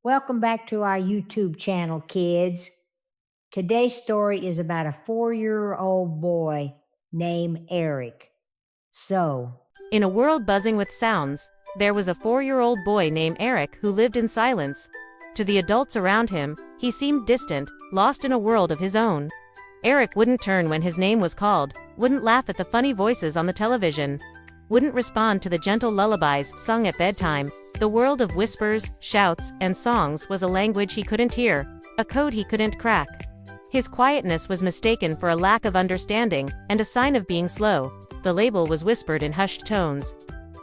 Welcome back to our YouTube channel, kids. Today's story is about a 4-year-old boy named Eric. In a world buzzing with sounds, there was a 4-year-old boy named Eric who lived in silence. To the adults around him, he seemed distant, lost in a world of his own. Eric wouldn't turn when his name was called, wouldn't laugh at the funny voices on the television, wouldn't respond to the gentle lullabies sung at bedtime. The world of whispers, shouts, and songs was a language he couldn't hear, a code he couldn't crack. His quietness was mistaken for a lack of understanding, and a sign of being slow. The label was whispered in hushed tones.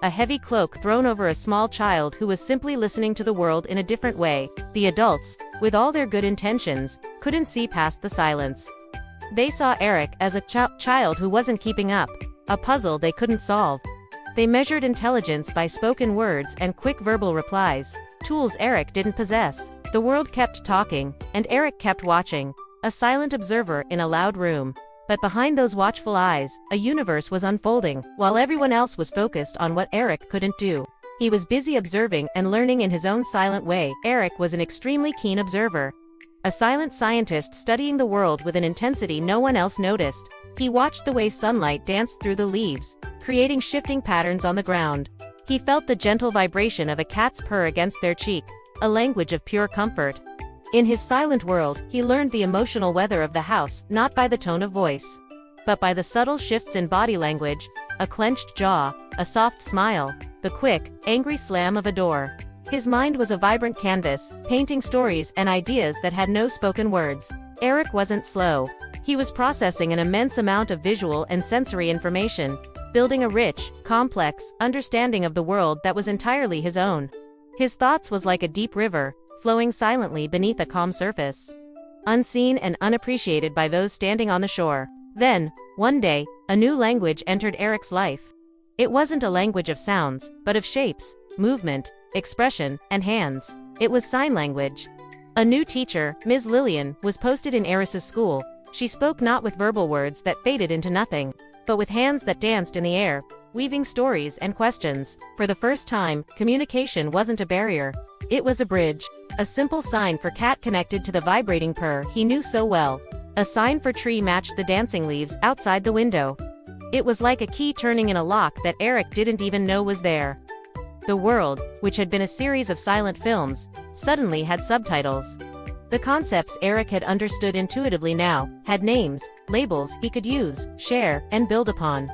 A heavy cloak thrown over a small child who was simply listening to the world in a different way. The adults, with all their good intentions, couldn't see past the silence. They saw Eric as a child who wasn't keeping up, a puzzle they couldn't solve. They measured intelligence by spoken words and quick verbal replies, tools Eric didn't possess. The world kept talking, and Eric kept watching, a silent observer in a loud room. But behind those watchful eyes, a universe was unfolding, while everyone else was focused on what Eric couldn't do. He was busy observing and learning in his own silent way. Eric was an extremely keen observer, a silent scientist studying the world with an intensity no one else noticed. He watched the way sunlight danced through the leaves, creating shifting patterns on the ground. He felt the gentle vibration of a cat's purr against their cheek, a language of pure comfort. In his silent world, he learned the emotional weather of the house, not by the tone of voice, but by the subtle shifts in body language, a clenched jaw, a soft smile, the quick, angry slam of a door. His mind was a vibrant canvas, painting stories and ideas that had no spoken words. Eric wasn't slow. He was processing an immense amount of visual and sensory information, building a rich, complex understanding of the world that was entirely his own. His thoughts was like a deep river, flowing silently beneath a calm surface, unseen and unappreciated by those standing on the shore. Then, one day, a new language entered Eric's life. It wasn't a language of sounds, but of shapes, movement, expression, and hands. It was sign language. A new teacher, Ms. Lillian, was posted in Eris's school. She spoke not with verbal words that faded into nothing, but with hands that danced in the air, weaving stories and questions. For the first time, communication wasn't a barrier. It was a bridge. A simple sign for cat connected to the vibrating purr he knew so well. A sign for tree matched the dancing leaves outside the window. It was like a key turning in a lock that Eric didn't even know was there. The world, which had been a series of silent films, suddenly had subtitles. The concepts Eric had understood intuitively now had names, labels he could use, share, and build upon.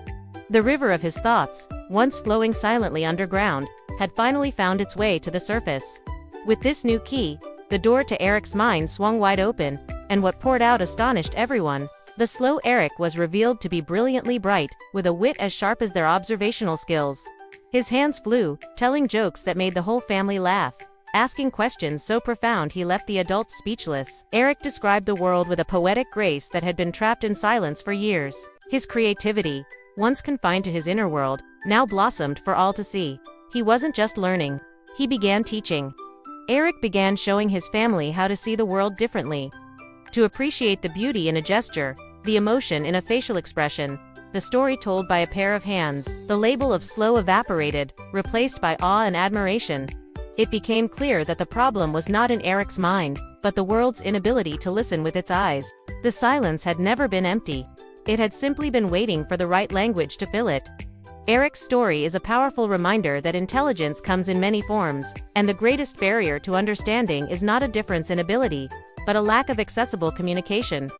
The river of his thoughts, once flowing silently underground, had finally found its way to the surface. With this new key, the door to Eric's mind swung wide open, and what poured out astonished everyone. The slow Eric was revealed to be brilliantly bright, with a wit as sharp as their observational skills. His hands flew, telling jokes that made the whole family laugh, asking questions so profound he left the adults speechless. Eric described the world with a poetic grace that had been trapped in silence for years. His creativity, once confined to his inner world, now blossomed for all to see. He wasn't just learning. He began teaching. Eric began showing his family how to see the world differently, to appreciate the beauty in a gesture, the emotion in a facial expression, the story told by a pair of hands. The label of slow evaporated, replaced by awe and admiration. It became clear that the problem was not in Eric's mind, but the world's inability to listen with its eyes. The silence had never been empty. It had simply been waiting for the right language to fill it. Eric's story is a powerful reminder that intelligence comes in many forms, and the greatest barrier to understanding is not a difference in ability, but a lack of accessible communication.